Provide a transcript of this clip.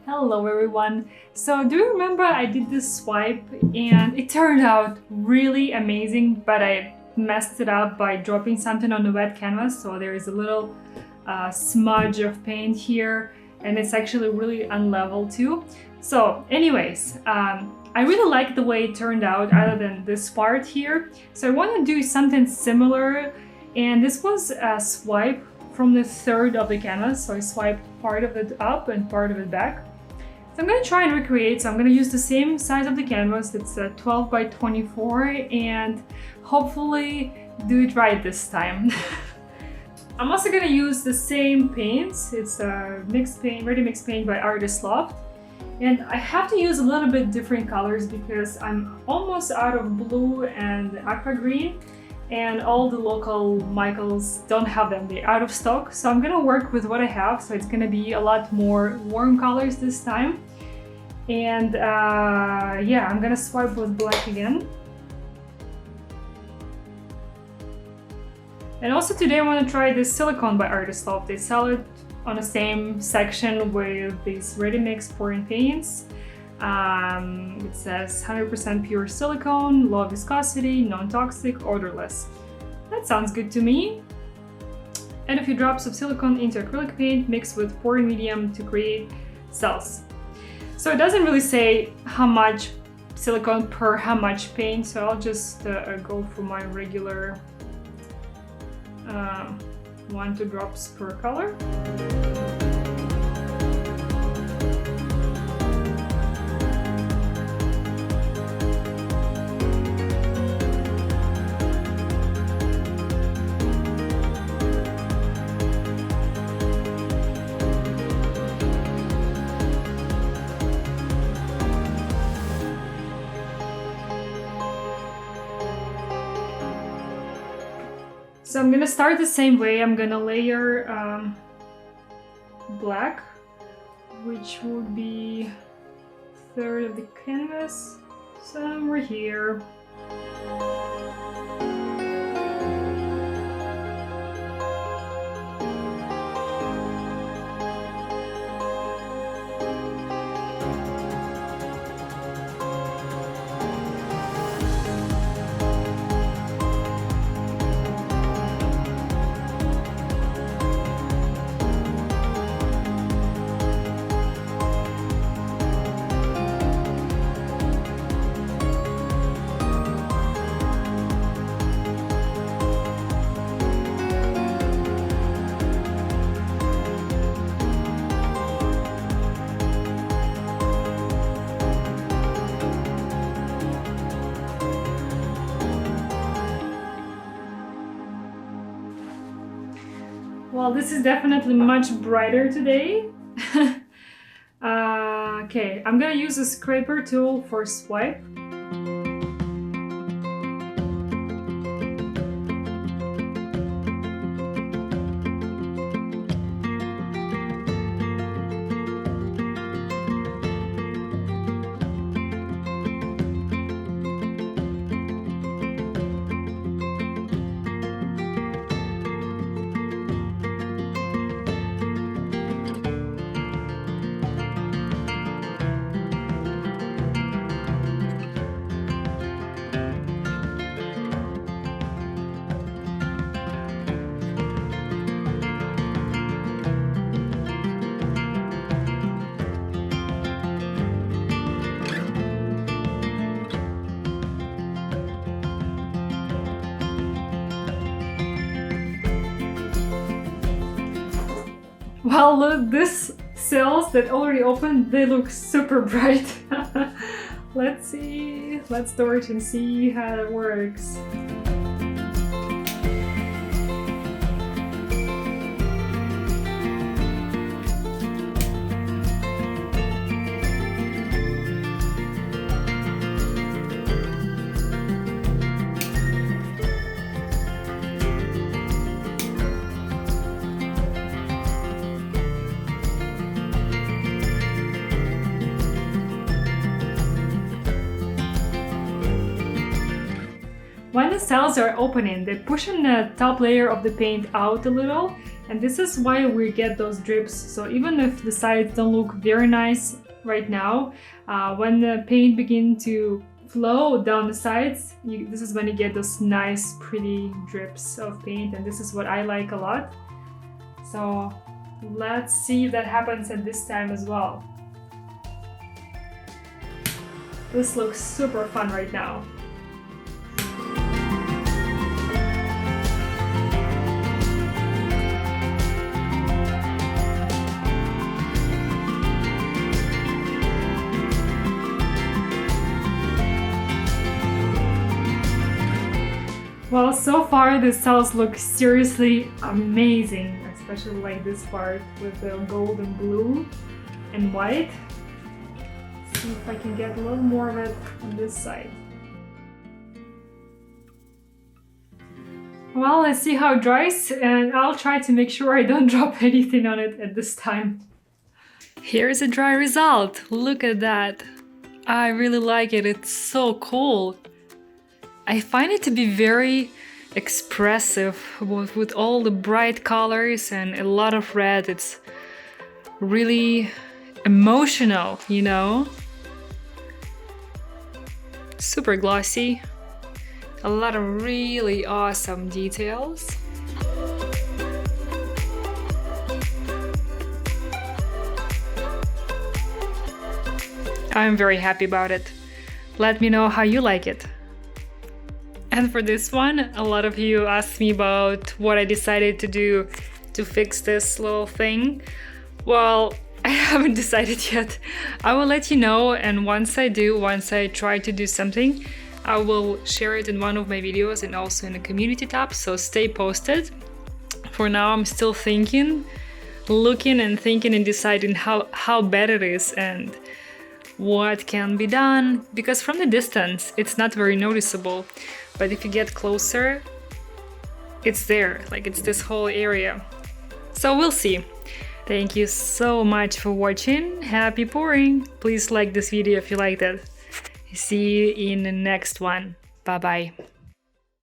Hello everyone! So do you remember I did this swipe and it turned out really amazing, but I messed it up by dropping something on the wet canvas, so there is a little smudge of paint here and it's actually really unlevel too. So anyways, I really like the way it turned out other than this part here. So I want to do something similar, and this was a swipe from the third of the canvas, so I swiped part of it up and part of it back. So I'm going to try and recreate, so I'm going to use the same size of the canvas, it's 12 by 24, and hopefully do it right this time. I'm also going to use the same paints, it's a mixed paint, ready mixed paint by Artist Loft. And I have to use a little bit different colors because I'm almost out of blue and aqua green, and all the local Michaels don't have them, they're out of stock. So I'm gonna work with what I have, so it's gonna be a lot more warm colors this time. And yeah, I'm gonna swipe with black again. And also today I want to try this silicone by Artist Loft. They sell it on the same section with these ready-mix pouring paints. It says 100% pure silicone, low viscosity, non-toxic, odorless. That sounds good to me. Add a few drops of silicone into acrylic paint mixed with pouring medium to create cells. So it doesn't really say how much silicone per how much paint, so I'll just go for my regular 1-2 drops per color. So I'm gonna start the same way. I'm gonna layer black, which would be a third of the canvas, somewhere here. Well, this is definitely much brighter today. Okay, I'm gonna use a scraper tool for swipe. Well, look, these cells that already opened, they look super bright. Let's see, let's torch and see how it works. When the cells are opening, they push the top layer of the paint out a little, And this is why we get those drips. So even if the sides don't look very nice right now, when the paint begins to flow down the sides, this is when you get those nice pretty drips of paint, and this is what I like a lot. So let's see if that happens at this time as well. This looks super fun right now. Well, so far the cells look seriously amazing, especially like this part with the gold and blue and white. See if I can get a little more of it on this side. Well, let's see how it dries, and I'll try to make sure I don't drop anything on it at this time. Here's a dry result. Look at that. I really like it. It's so cool. I find it to be very expressive with all the bright colors and a lot of red. It's really emotional, you know? Super glossy. A lot of really awesome details. I'm very happy about it. Let me know how you like it. And for this one, a lot of you asked me about what I decided to do to fix this little thing. Well, I haven't decided yet. I will let you know, and once I try to do something, I will share it in one of my videos and also in the community tab, so stay posted. For now, I'm still looking and deciding how bad it is and what can be done, because from the distance it's not very noticeable, but if you get closer, it's there, like it's this whole area. So we'll see. Thank you so much for watching. Happy pouring! Please like this video if you liked it. See you in the next one. Bye bye.